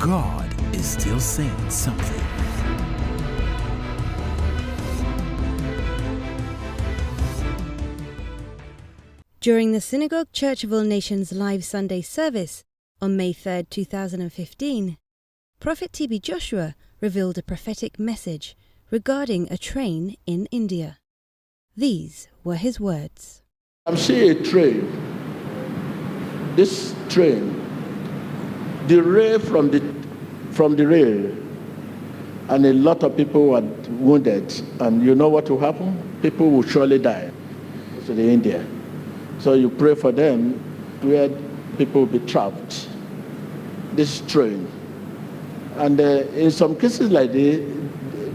God is still saying something. During the Synagogue Church of All Nations live Sunday service on May 3, 2015, Prophet T.B. Joshua revealed a prophetic message regarding a train in India. These were his words. I'm seeing a train. This train derailed from the rail, and a lot of people were wounded. And you know what will happen? People will surely die to the India. So you pray for them where people will be trapped. This train. And in some cases like this,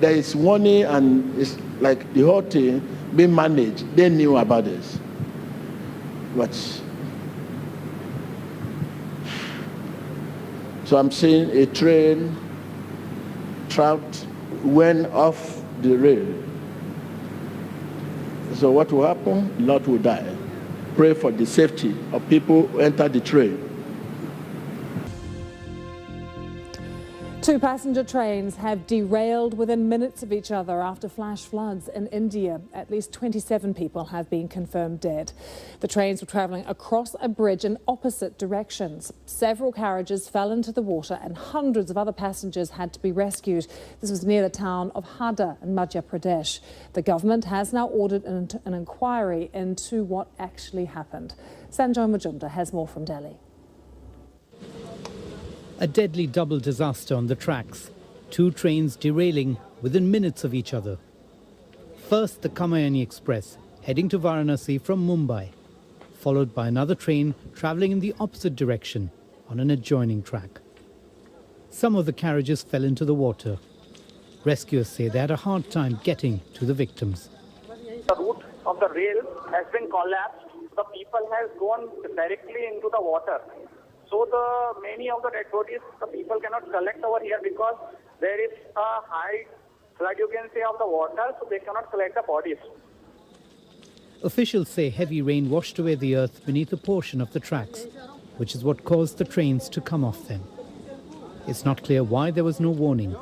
there is warning, and it's like the whole thing being managed. They knew about this. But so I'm seeing a train trapped, went off the rail. So what will happen? A lot will die. Pray for the safety of people who enter the train. Two passenger trains have derailed within minutes of each other after flash floods in India. At least 27 people have been confirmed dead. The trains were travelling across a bridge in opposite directions. Several carriages fell into the water and hundreds of other passengers had to be rescued. This was near the town of Hada in Madhya Pradesh. The government has now ordered an inquiry into what actually happened. Sanjoy Majumdar has more from Delhi. A deadly double disaster on the tracks. Two trains derailing within minutes of each other. First, the Kamayani Express, heading to Varanasi from Mumbai, followed by another train travelling in the opposite direction on an adjoining track. Some of the carriages fell into the water. Rescuers say they had a hard time getting to the victims. The route of the rail has been collapsed. The people have gone directly into the water. So many of the dead bodies, the people cannot collect over here because there is a high flood, you can say, of the water, so they cannot collect the bodies. Officials say heavy rain washed away the earth beneath a portion of the tracks, which is what caused the trains to come off them. It's not clear why there was no warning.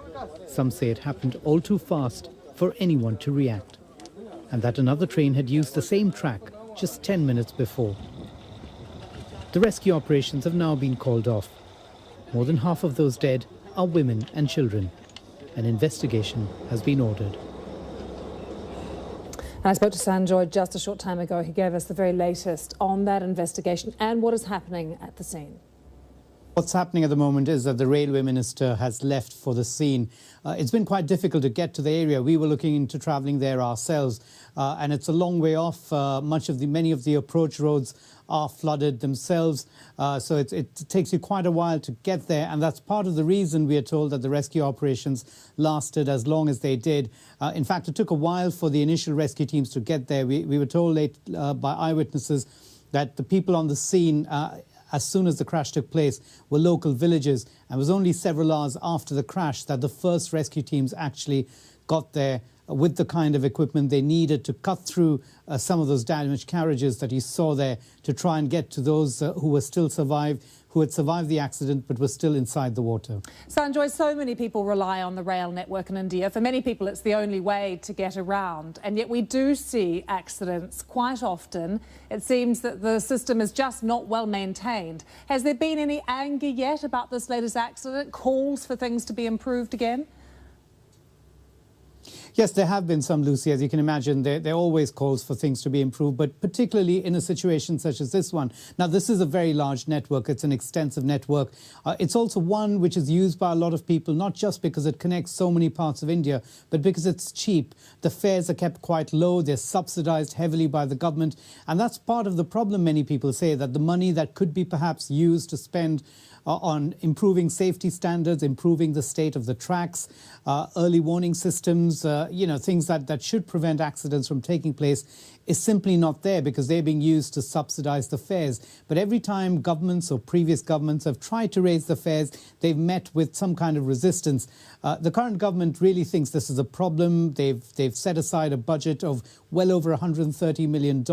Some say it happened all too fast for anyone to react, and that another train had used the same track just 10 minutes before. The rescue operations have now been called off. More than half of those dead are women and children. An investigation has been ordered. I spoke to Sanjoy just a short time ago. He gave us the very latest on that investigation and what is happening at the scene. What's happening at the moment is that the Railway Minister has left for the scene. It's been quite difficult to get to the area. We were looking into travelling there ourselves, and it's a long way off. Many of the approach roads are flooded themselves, so it takes you quite a while to get there, and that's part of the reason we are told that the rescue operations lasted as long as they did. In fact, it took a while for the initial rescue teams to get there. We were told late by eyewitnesses that the people on the scene as soon as the crash took place were local villagers, and it was only several hours after the crash that the first rescue teams actually got there with the kind of equipment they needed to cut through some of those damaged carriages that you saw there to try and get to those who had survived the accident but were still inside the water. Sanjoy, so many people rely on the rail network in India. For many people, it's the only way to get around. And yet we do see accidents quite often. It seems that the system is just not well maintained. Has there been any anger yet about this latest accident? Calls for things to be improved again? Yes, there have been some, Lucy. As you can imagine, there are always calls for things to be improved, but particularly in a situation such as this one. Now, this is a very large network. It's an extensive network. It's also one which is used by a lot of people, not just because it connects so many parts of India, but because it's cheap. The fares are kept quite low. They're subsidized heavily by the government. And that's part of the problem, many people say, that the money that could be perhaps used to spend on improving safety standards, improving the state of the tracks, early warning systems, things that should prevent accidents from taking place, is simply not there because they're being used to subsidize the fares. But every time governments or previous governments have tried to raise the fares, they've met with some kind of resistance. The current government really thinks this is a problem. They've set aside a budget of well over $130 million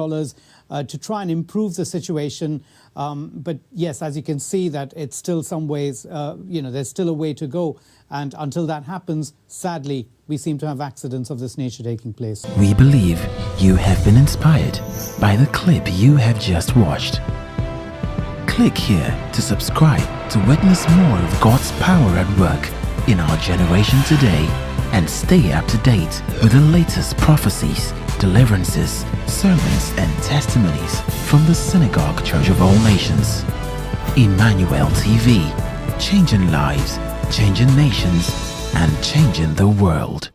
to try and improve the situation. But yes, as you can see, that it's still some ways, there's still a way to go. And until that happens, sadly, we seem to have accidents of this nature taking place. We believe you have been inspired by the clip you have just watched. Click here to subscribe to witness more of God's power at work in our generation today, and stay up to date with the latest prophecies, deliverances, sermons and testimonies from the Synagogue Church of All Nations. Emmanuel TV, changing lives, changing nations, and changing the world.